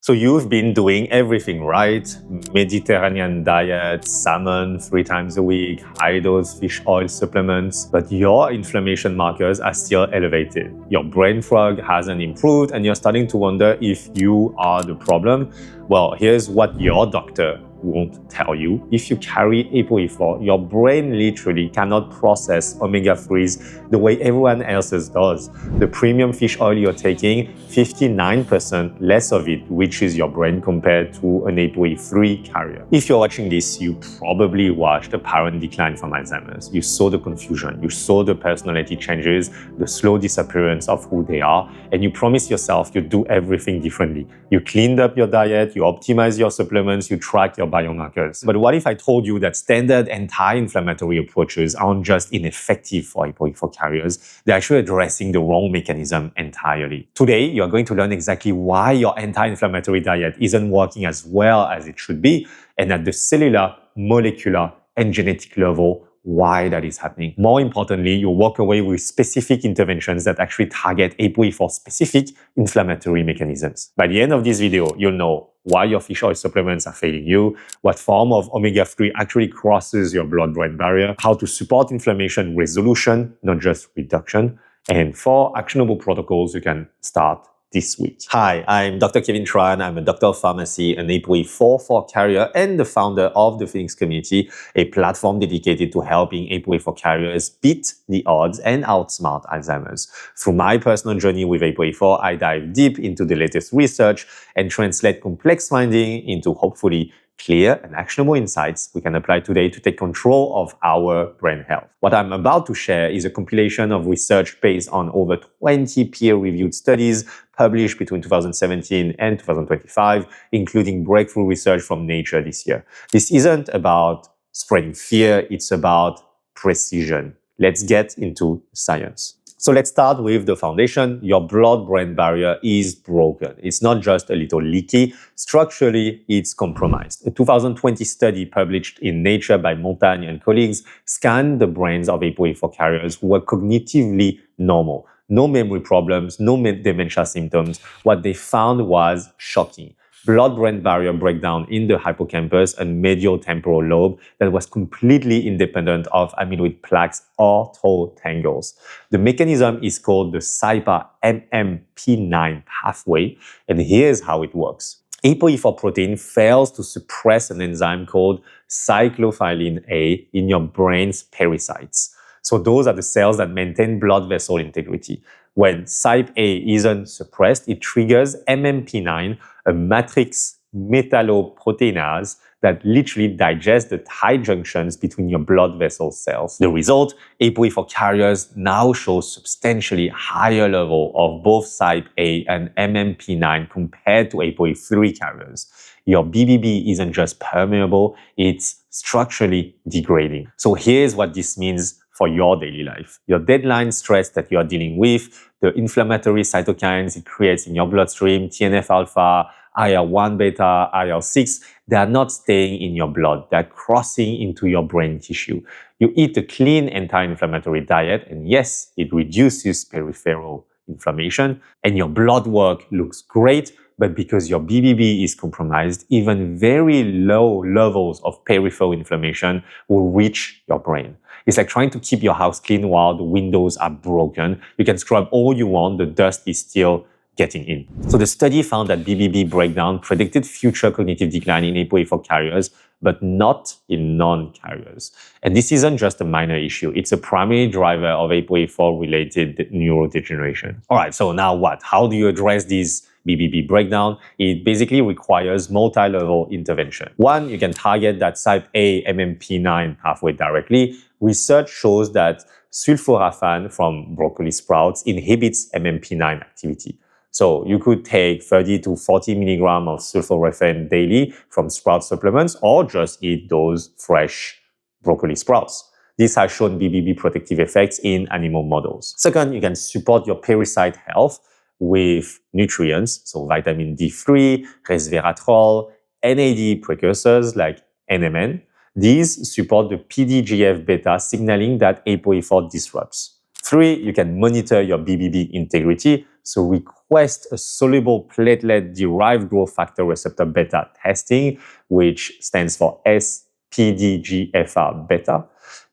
So you've been doing everything right. Mediterranean diet, salmon 3 times a week, high-dose fish oil supplements, but your inflammation markers are still elevated. Your brain fog hasn't improved and you're starting to wonder if you are the problem. Well, here's what your doctor won't tell you. If you carry APOE4, your brain literally cannot process omega-3s the way everyone else's does. The premium fish oil you're taking, 59% less of it reaches your brain compared to an APOE3 carrier. If you're watching this, you probably watched apparent decline from Alzheimer's. You saw the confusion, you saw the personality changes, the slow disappearance of who they are, and you promised yourself you'd do everything differently. You cleaned up your diet, you optimized your supplements, you tracked your biomarkers. But what if I told you that standard anti-inflammatory approaches aren't just ineffective for APOE4 carriers, they're actually addressing the wrong mechanism entirely. Today, you're going to learn exactly why your anti-inflammatory diet isn't working as well as it should be, and at the cellular, molecular, and genetic level, why that is happening. More importantly, you'll walk away with specific interventions that actually target APOE4 specific inflammatory mechanisms. By the end of this video, you'll know why your fish oil supplements are failing you, what form of omega-3 actually crosses your blood-brain barrier, how to support inflammation resolution, not just reduction, and 4 actionable protocols you can start this week. Hi, I'm Dr. Kevin Tran. I'm a doctor of pharmacy, an APOE4 carrier, and the founder of the Phoenix Community, a platform dedicated to helping APOE4 carriers beat the odds and outsmart Alzheimer's. Through my personal journey with APOE4, I dive deep into the latest research and translate complex findings into hopefully clear and actionable insights we can apply today to take control of our brain health. What I'm about to share is a compilation of research based on over 20 peer-reviewed studies published between 2017 and 2025, including breakthrough research from Nature this year. This isn't about spreading fear, it's about precision. Let's get into science. So let's start with the foundation. Your blood-brain barrier is broken. It's not just a little leaky. Structurally, it's compromised. A 2020 study published in Nature by Montagne and colleagues scanned the brains of APOE4 carriers who were cognitively normal. No memory problems, no dementia symptoms. What they found was shocking. Blood-brain barrier breakdown in the hippocampus and medial temporal lobe that was completely independent of amyloid plaques or tau tangles. The mechanism is called the SIPA-MMP9 pathway, and here's how it works. APOE4 protein fails to suppress an enzyme called cyclophilin A in your brain's pericytes. So those are the cells that maintain blood vessel integrity. When CYP-A isn't suppressed, it triggers MMP9, a matrix metalloproteinase that literally digests the tight junctions between your blood vessel cells. The result, APOE4 carriers now show substantially higher level of both CYP-A and MMP9 compared to APOE3 carriers. Your BBB isn't just permeable, it's structurally degrading. So here's what this means for your daily life. Your deadline stress that you are dealing with, the inflammatory cytokines it creates in your bloodstream, TNF-alpha, IL-1 beta, IL-6, they are not staying in your blood. They're crossing into your brain tissue. You eat a clean anti-inflammatory diet, and yes, it reduces peripheral inflammation, and your blood work looks great, but because your BBB is compromised, even very low levels of peripheral inflammation will reach your brain. It's like trying to keep your house clean while the windows are broken. You can scrub all you want, the dust is still getting in. So the study found that BBB breakdown predicted future cognitive decline in APOE4 carriers, but not in non-carriers. And this isn't just a minor issue. It's a primary driver of APOE4-related neurodegeneration. All right, so now what? How do you address these BBB breakdown? It basically requires multi-level intervention. One, you can target that CYP-A MMP9 pathway directly. Research shows that sulforaphane from broccoli sprouts inhibits MMP9 activity. So you could take 30 to 40 milligrams of sulforaphane daily from sprout supplements or just eat those fresh broccoli sprouts. This has shown BBB protective effects in animal models. Second, you can support your pericyte health with nutrients, so vitamin D3, resveratrol, NAD precursors like NMN. These support the PDGF-beta signaling that APOE4 disrupts. 3, you can monitor your BBB integrity, so request a soluble platelet-derived growth factor receptor beta testing, which stands for SPDGFR beta,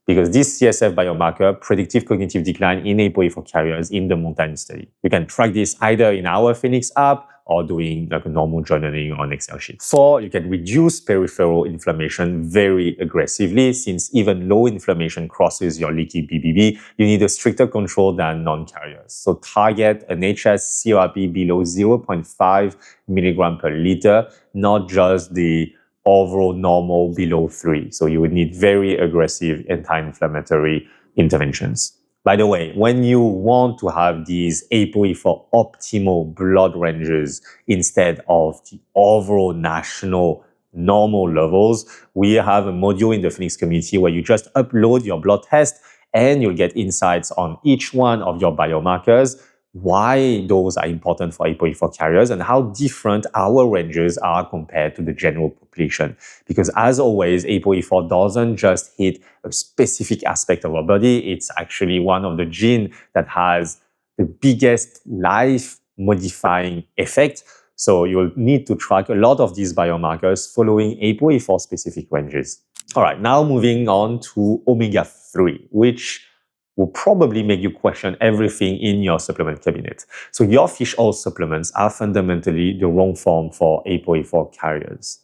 because this CSF biomarker predictive cognitive decline in APOE4 carriers in the Mountain study. You can track this either in our Phoenix app or doing like a normal journaling on Excel sheet. 4, you can reduce peripheral inflammation very aggressively. Since even low inflammation crosses your leaky BBB, you need a stricter control than non-carriers. So target an HS CRP below 0.5 milligram per liter, not just the overall normal below 3. So you would need very aggressive anti-inflammatory interventions. By the way, when you want to have these APOE4 optimal blood ranges instead of the overall national normal levels, we have a module in the Phoenix community where you just upload your blood test and you'll get insights on each one of your biomarkers, why those are important for APOE4 carriers, and how different our ranges are compared to the general population. Because as always, APOE4 doesn't just hit a specific aspect of our body, it's actually one of the genes that has the biggest life-modifying effect. So you'll need to track a lot of these biomarkers following APOE4 specific ranges. All right, now moving on to Omega-3, which will probably make you question everything in your supplement cabinet. So your fish oil supplements are fundamentally the wrong form for APOE4 carriers.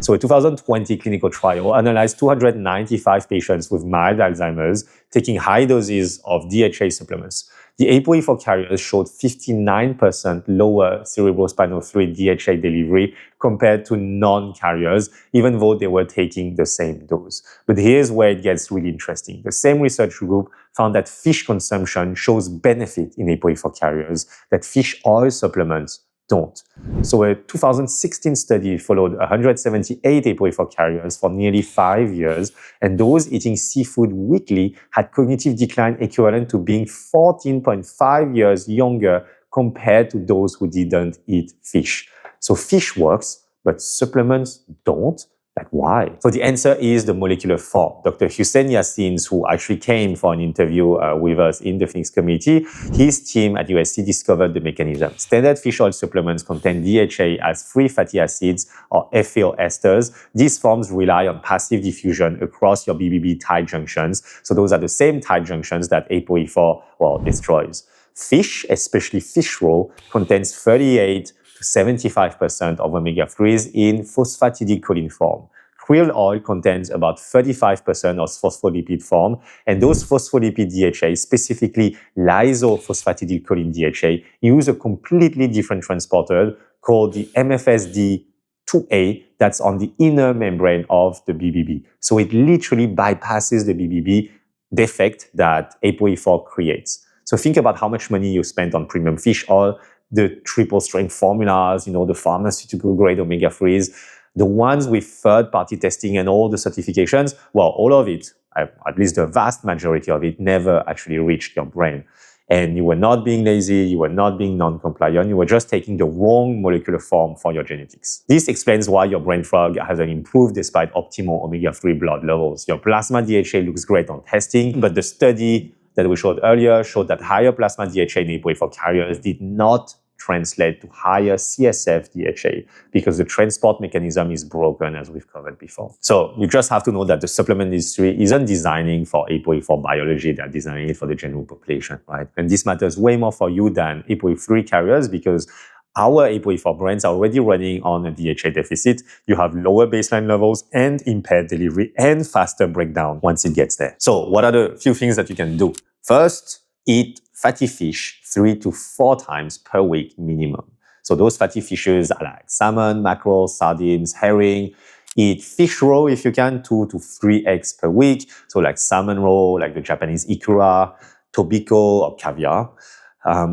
So a 2020 clinical trial analyzed 295 patients with mild Alzheimer's taking high doses of DHA supplements. The APOE4 carriers showed 59% lower cerebrospinal fluid DHA delivery compared to non-carriers, even though they were taking the same dose. But here's where it gets really interesting. The same research group found that fish consumption shows benefit in APOE4 carriers that fish oil supplements don't. So a 2016 study followed 178 APOE4 carriers for nearly 5 years, and those eating seafood weekly had cognitive decline equivalent to being 14.5 years younger compared to those who didn't eat fish. So fish works, but supplements don't. Like why? So the answer is the molecular form. Dr. Hussein Yassins, who actually came for an interview with us in the Phoenix community, his team at USC discovered the mechanism. Standard fish oil supplements contain DHA as free fatty acids or ethyl esters. These forms rely on passive diffusion across your BBB tight junctions. So those are the same tight junctions that APOE4 destroys. Fish, especially fish roe, contains 38 to 75% of omega-3s in phosphatidylcholine form. Krill oil contains about 35% of phospholipid form, and those phospholipid DHA, specifically lysophosphatidylcholine DHA, use a completely different transporter called the MFSD2A that's on the inner membrane of the BBB. So it literally bypasses the BBB defect that APOE4 creates. So think about how much money you spent on premium fish oil, the triple strength formulas, the pharmaceutical grade omega-3s, the ones with third-party testing and all the certifications. Well, all of it, at least the vast majority of it, never actually reached your brain. And you were not being lazy, you were not being non-compliant, you were just taking the wrong molecular form for your genetics. This explains why your brain fog hasn't improved despite optimal omega-3 blood levels. Your plasma DHA looks great on testing, but the study that we showed earlier showed that higher plasma DHA in APOE4 carriers did not translate to higher CSF DHA because the transport mechanism is broken, as we've covered before. So you just have to know that the supplement industry isn't designing for APOE4 biology, they're designing it for the general population, right? And this matters way more for you than APOE3 carriers because our APOE4 brands are already running on a DHA deficit. You have lower baseline levels and impaired delivery and faster breakdown once it gets there. So what are the few things that you can do? First, eat fatty fish 3 to 4 times per week minimum. So those fatty fishes are like salmon, mackerel, sardines, herring. Eat fish roe if you can, 2 to 3 eggs per week. So like salmon roe, like the Japanese ikura, tobiko, or caviar.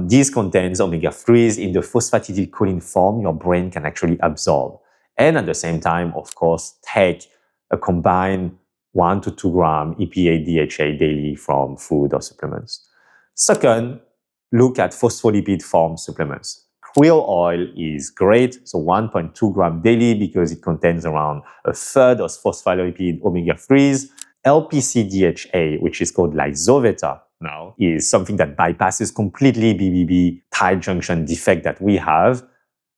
These contains omega-3s in the phosphatidylcholine form your brain can actually absorb. And at the same time, of course, take a combined 1 to 2 gram EPA DHA daily from food or supplements. Second, look at phospholipid form supplements. Krill oil is great, so 1.2 gram daily because it contains around a third of phospholipid omega-3s. LPC DHA, which is called Lysoveta, now is something that bypasses completely BBB tight junction defect that we have.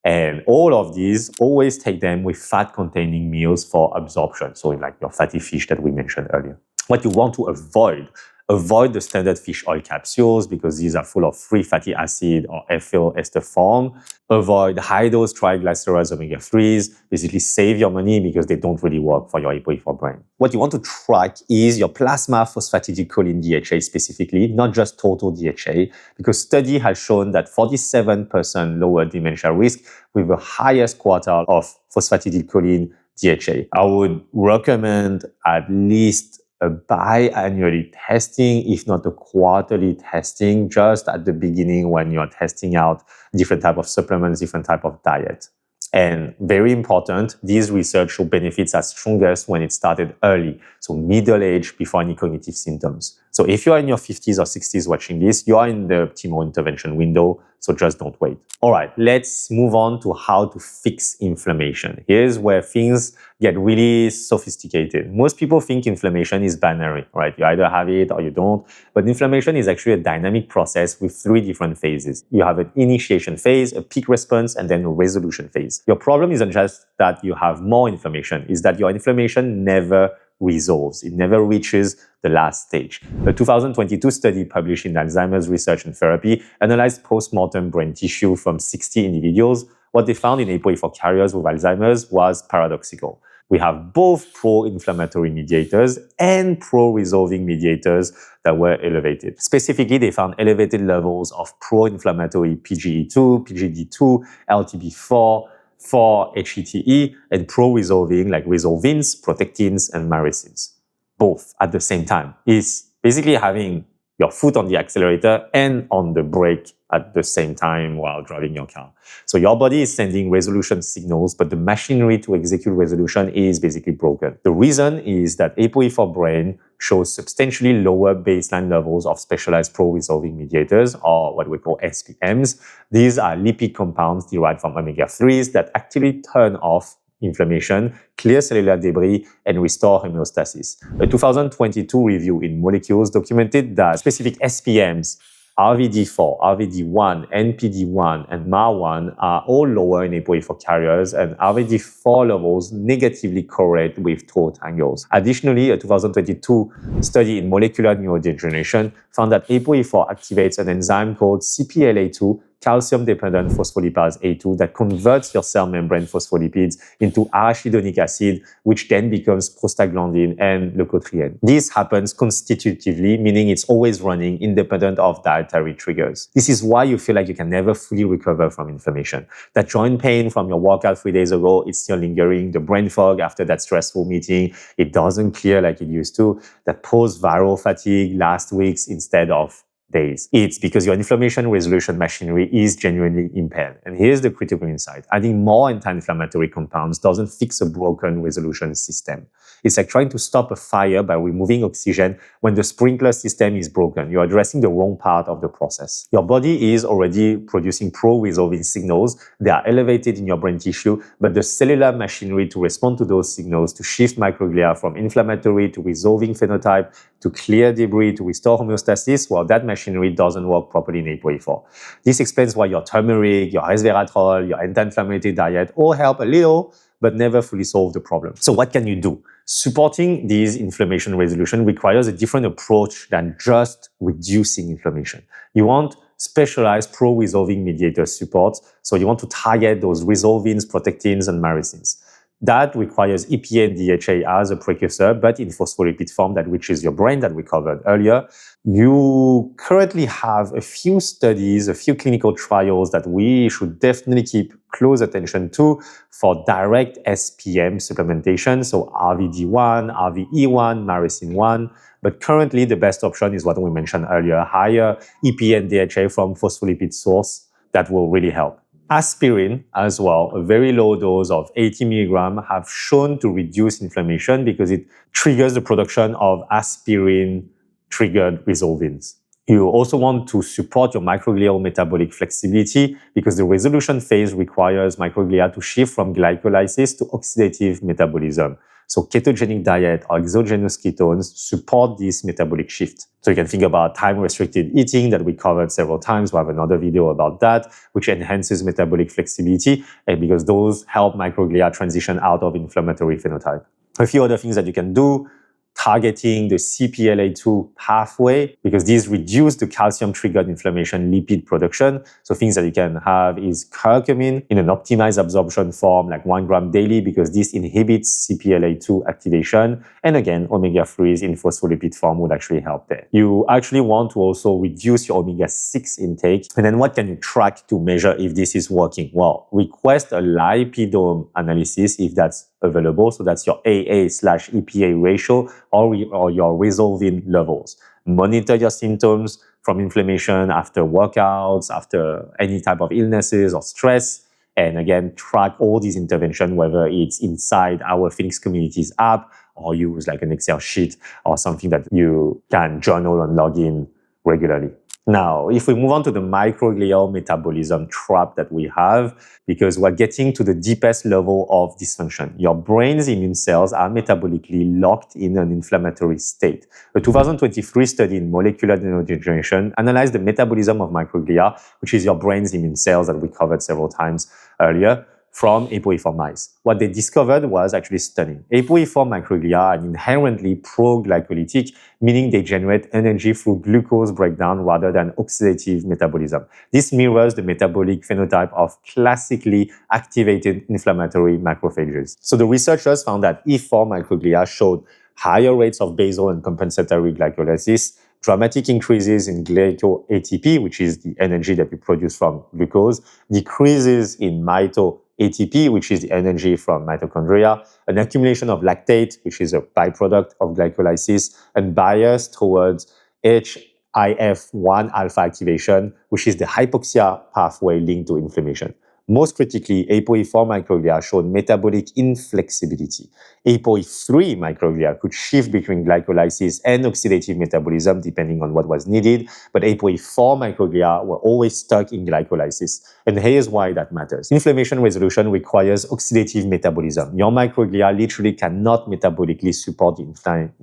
And all of these, always take them with fat-containing meals for absorption. So like your fatty fish that we mentioned earlier. What you want to avoid the standard fish oil capsules because these are full of free fatty acid or ethyl ester form. Avoid high-dose triglycerides omega-3s. Basically save your money because they don't really work for your APOE4 brain. What you want to track is your plasma phosphatidylcholine DHA specifically, not just total DHA, because study has shown that 47% lower dementia risk with the highest quartile of phosphatidylcholine DHA. I would recommend at least a biannually testing, if not a quarterly testing, just at the beginning when you're testing out different type of supplements, different type of diet. And very important, these research show benefits are strongest when it started early, so middle age before any cognitive symptoms. So if you're in your 50s or 60s watching this, you are in the optimal intervention window, so just don't wait. All right, let's move on to how to fix inflammation. Here's where things get really sophisticated. Most people think inflammation is binary, right? You either have it or you don't, but inflammation is actually a dynamic process with 3 different phases. You have an initiation phase, a peak response, and then a resolution phase. Your problem isn't just that you have more inflammation, it's that your inflammation never resolves. It never reaches the last stage. A 2022 study published in Alzheimer's Research and Therapy analyzed post-mortem brain tissue from 60 individuals. What they found in APOE4 carriers with Alzheimer's was paradoxical. We have both pro-inflammatory mediators and pro-resolving mediators that were elevated. Specifically, they found elevated levels of pro-inflammatory PGE2, PGD2, LTB4, for HETE, and pro-resolving like resolvins, protectins, and myricins, both at the same time. Is basically having your foot on the accelerator and on the brake at the same time while driving your car. So your body is sending resolution signals, but the machinery to execute resolution is basically broken. The reason is that APOE4 brain shows substantially lower baseline levels of specialized pro-resolving mediators, or what we call SPMs. These are lipid compounds derived from omega-3s that actually turn off inflammation, clear cellular debris, and restore homeostasis. A 2022 review in Molecules documented that specific SPMs, RVD4, RVD1, NPD1, and MAR1 are all lower in APOE4 carriers, and RVD4 levels negatively correlate with tau tangles. Additionally, a 2022 study in molecular neurodegeneration found that APOE4 activates an enzyme called CPLA2, calcium-dependent phospholipase A2, that converts your cell membrane phospholipids into arachidonic acid, which then becomes prostaglandin and leukotriene. This happens constitutively, meaning it's always running independent of dietary triggers. This is why you feel like you can never fully recover from inflammation. That joint pain from your workout 3 days ago is still lingering. The brain fog after that stressful meeting, it doesn't clear like it used to. That post-viral fatigue lasts weeks instead of days. It's because your inflammation resolution machinery is genuinely impaired. And here's the critical insight. Adding more anti-inflammatory compounds doesn't fix a broken resolution system. It's like trying to stop a fire by removing oxygen when the sprinkler system is broken. You're addressing the wrong part of the process. Your body is already producing pro-resolving signals. They are elevated in your brain tissue, but the cellular machinery to respond to those signals, to shift microglia from inflammatory to resolving phenotype, to clear debris, to restore homeostasis, well, that machinery doesn't work properly in APOE4. This explains why your turmeric, your resveratrol, your anti-inflammatory diet all help a little, but never fully solve the problem. So what can you do? Supporting these inflammation resolution requires a different approach than just reducing inflammation. You want specialized pro-resolving mediator support, so you want to target those resolvins, protectins, and myricins. That requires EPA and DHA as a precursor, but in phospholipid form that reaches your brain that we covered earlier. You currently have a few studies, a few clinical trials that we should definitely keep close attention to for direct SPM supplementation, so RVD1, RVE1, myricin-1. But currently, the best option is what we mentioned earlier, higher EPA and DHA from phospholipid source that will really help. Aspirin as well, a very low dose of 80 milligram, have shown to reduce inflammation because it triggers the production of aspirin-triggered resolvins. You also want to support your microglial metabolic flexibility because the resolution phase requires microglia to shift from glycolysis to oxidative metabolism. So ketogenic diet or exogenous ketones support this metabolic shift. So you can think about time-restricted eating that we covered several times. We have another video about that, which enhances metabolic flexibility, and because those help microglia transition out of inflammatory phenotype. A few other things that you can do: targeting the CPLA2 pathway, because these reduce the calcium-triggered inflammation lipid production. So things that you can have is curcumin in an optimized absorption form, like 1 gram daily, because this inhibits CPLA2 activation. And again, omega-3s in phospholipid form would actually help there. You actually want to also reduce your omega-6 intake. And then what can you track to measure if this is working? Well, request a lipidome analysis if that's available. So that's your AA/EPA ratio or your resolvin levels. Monitor your symptoms from inflammation after workouts, after any type of illnesses or stress. And again, track all these interventions, whether it's inside our Phoenix Communities app or use like an Excel sheet or something that you can journal and log in regularly. Now, if we move on to the microglial metabolism trap that we have, because we're getting to the deepest level of dysfunction. Your brain's immune cells are metabolically locked in an inflammatory state. A 2023 study in molecular neurodegeneration analyzed the metabolism of microglia, which is your brain's immune cells that we covered several times earlier, from APOE4 mice. What they discovered was actually stunning. APOE4 microglia are inherently pro-glycolytic, meaning they generate energy through glucose breakdown rather than oxidative metabolism. This mirrors the metabolic phenotype of classically activated inflammatory macrophages. So the researchers found that E4 microglia showed higher rates of basal and compensatory glycolysis, dramatic increases in glyco-ATP, which is the energy that we produce from glucose, decreases in mito-ATP, which is the energy from mitochondria, an accumulation of lactate, which is a byproduct of glycolysis, and bias towards HIF1 alpha activation, which is the hypoxia pathway linked to inflammation. Most critically, APOE4 microglia showed metabolic inflexibility. APOE3 microglia could shift between glycolysis and oxidative metabolism depending on what was needed, but APOE4 microglia were always stuck in glycolysis. And here's why that matters. Inflammation resolution requires oxidative metabolism. Your microglia literally cannot metabolically support the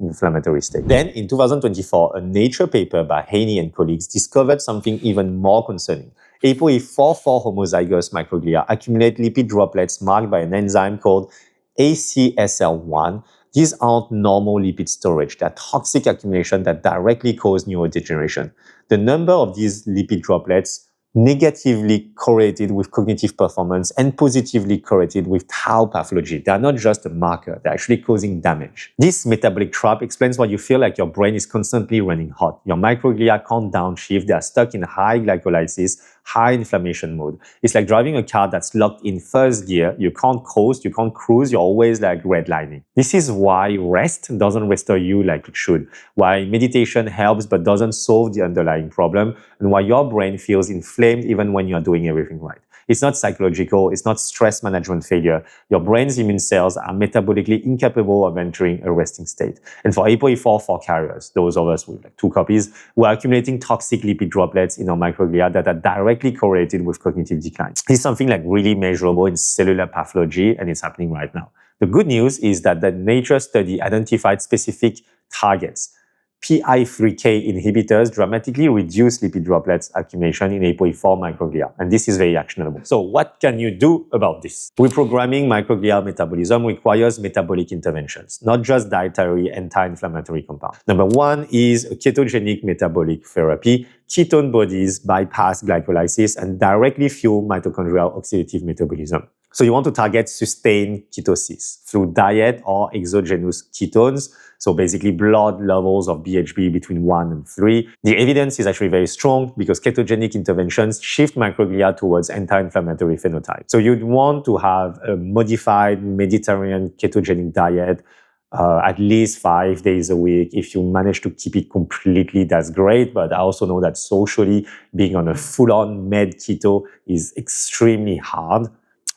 inflammatory state. Then, in 2024, a Nature paper by Haney and colleagues discovered something even more concerning. APOE4 homozygous microglia accumulate lipid droplets marked by an enzyme called ACSL1. These aren't normal lipid storage. They're toxic accumulation that directly cause neurodegeneration. The number of these lipid droplets negatively correlated with cognitive performance and positively correlated with tau pathology. They are not just a marker, they're actually causing damage. This metabolic trap explains why you feel like your brain is constantly running hot. Your microglia can't downshift, they are stuck in high glycolysis, high inflammation mode. It's like driving a car that's locked in first gear. You can't coast, you can't cruise, you're always like redlining. This is why rest doesn't restore you like it should, why meditation helps but doesn't solve the underlying problem, and why your brain feels inflamed even when you're doing everything right. It's not psychological, it's not stress management failure. Your brain's immune cells are metabolically incapable of entering a resting state. And for APOE4 carriers, those of us with like 2 copies, we're accumulating toxic lipid droplets in our microglia that are directly correlated with cognitive decline. This is something like really measurable in cellular pathology, and it's happening right now. The good news is that the Nature study identified specific targets. PI3K inhibitors dramatically reduce lipid droplets accumulation in APOE4 microglia, and this is very actionable. So what can you do about this? Reprogramming microglial metabolism requires metabolic interventions, not just dietary anti-inflammatory compounds. Number 1 is a ketogenic metabolic therapy. Ketone bodies bypass glycolysis and directly fuel mitochondrial oxidative metabolism. So you want to target sustained ketosis through diet or exogenous ketones. So basically blood levels of BHB between 1 and 3. The evidence is actually very strong because ketogenic interventions shift microglia towards anti-inflammatory phenotype. So you'd want to have a modified Mediterranean ketogenic diet at least 5 days a week. If you manage to keep it completely, that's great. But I also know that socially being on a full-on med keto is extremely hard.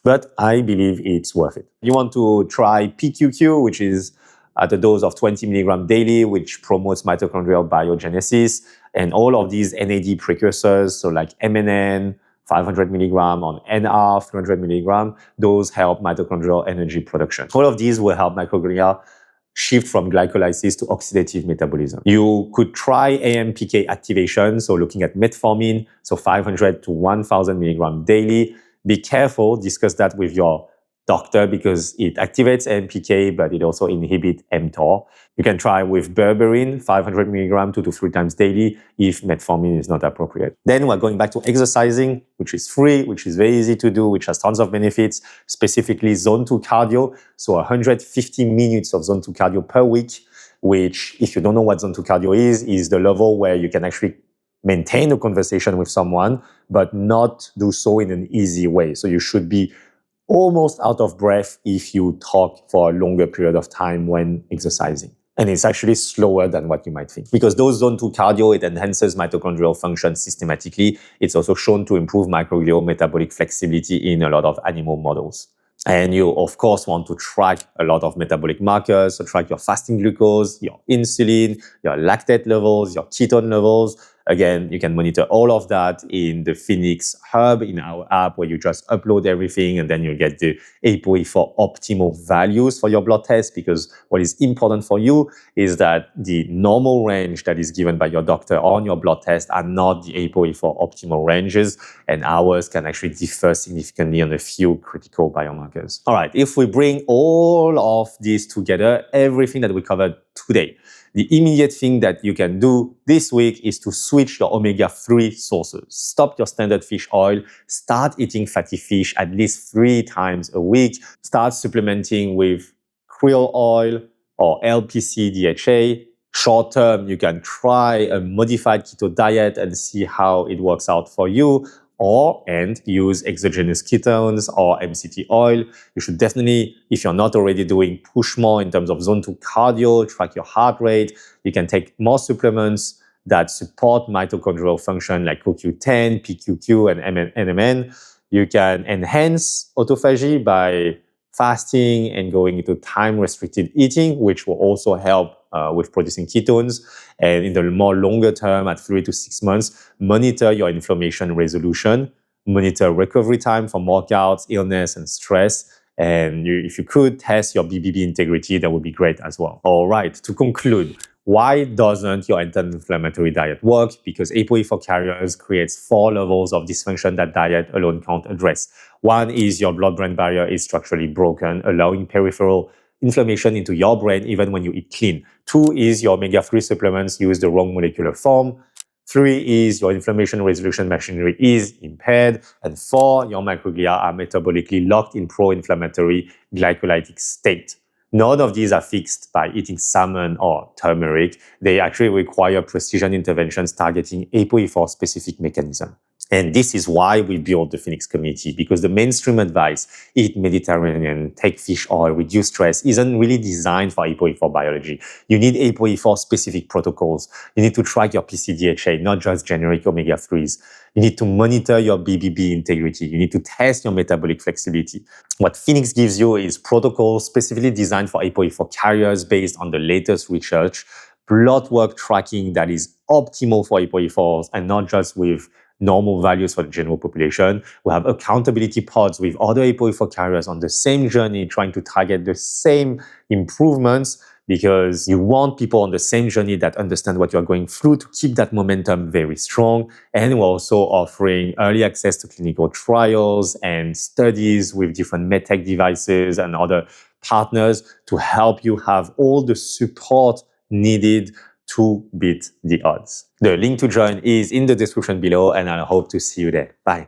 But I believe it's worth it. You want to try PQQ, which is at a dose of 20 milligrams daily, which promotes mitochondrial biogenesis, and all of these NAD precursors, so like MNN, 500 milligram on NR, 300 milligram. Those help mitochondrial energy production. All of these will help microglia shift from glycolysis to oxidative metabolism. You could try AMPK activation, so looking at metformin, so 500 to 1000 milligram daily. Be careful, discuss that with your doctor because it activates AMPK, but it also inhibits mTOR. You can try with berberine, 500 milligram, 2 to 3 times daily if metformin is not appropriate. Then we're going back to exercising, which is free, which is very easy to do, which has tons of benefits, specifically zone 2 cardio. So 150 minutes of zone 2 cardio per week, which, if you don't know what zone 2 cardio is the level where you can actually maintain a conversation with someone, but not do so in an easy way. So you should be almost out of breath if you talk for a longer period of time when exercising. And it's actually slower than what you might think. Because those zone 2 cardio, it enhances mitochondrial function systematically. It's also shown to improve microglial metabolic flexibility in a lot of animal models. And you, of course, want to track a lot of metabolic markers, so track your fasting glucose, your insulin, your lactate levels, your ketone levels. Again, you can monitor all of that in the Phoenix Hub in our app where you just upload everything and then you get the APOE4 optimal values for your blood test, because what is important for you is that the normal range that is given by your doctor on your blood test are not the APOE4 optimal ranges, and ours can actually differ significantly on a few critical biomarkers. All right, if we bring all of this together, everything that we covered today, the immediate thing that you can do this week is to switch your omega-3 sources. Stop your standard fish oil. Start eating fatty fish at least 3 times a week. Start supplementing with krill oil or LPC DHA. Short term, you can try a modified keto diet and see how it works out for you, and use exogenous ketones or MCT oil. You should definitely, if you're not already doing, push more in terms of zone 2 cardio, track your heart rate. You can take more supplements that support mitochondrial function like CoQ10, PQQ, and NMN. You can enhance autophagy by fasting and going into time-restricted eating, which will also help with producing ketones. And in the more longer term, at 3 to 6 months, monitor your inflammation resolution, monitor recovery time from workouts, illness, and stress. And if you could test your BBB integrity, that would be great as well. All right, to conclude, why doesn't your anti-inflammatory diet work? Because APOE4 carriers creates 4 levels of dysfunction that diet alone can't address. One is your blood-brain barrier is structurally broken, allowing peripheral inflammation into your brain even when you eat clean. 2 is your omega-3 supplements use the wrong molecular form. 3 is your inflammation resolution machinery is impaired. And 4, your microglia are metabolically locked in pro-inflammatory glycolytic state. None of these are fixed by eating salmon or turmeric. They actually require precision interventions targeting APOE4 specific mechanism. And this is why we built the Phoenix community, because the mainstream advice, eat Mediterranean, take fish oil, reduce stress, isn't really designed for APOE4 biology. You need APOE4 specific protocols. You need to track your PCDHA, not just generic omega-3s. You need to monitor your BBB integrity. You need to test your metabolic flexibility. What Phoenix gives you is protocols specifically designed for APOE4 carriers based on the latest research, blood work tracking that is optimal for APOE4s and not just with normal values for the general population. We have accountability pods with other APOE4 carriers on the same journey, trying to target the same improvements, because you want people on the same journey that understand what you're going through to keep that momentum very strong. And we're also offering early access to clinical trials and studies with different medtech devices and other partners to help you have all the support needed to beat the odds. The link to join is in the description below, and I hope to see you there. Bye.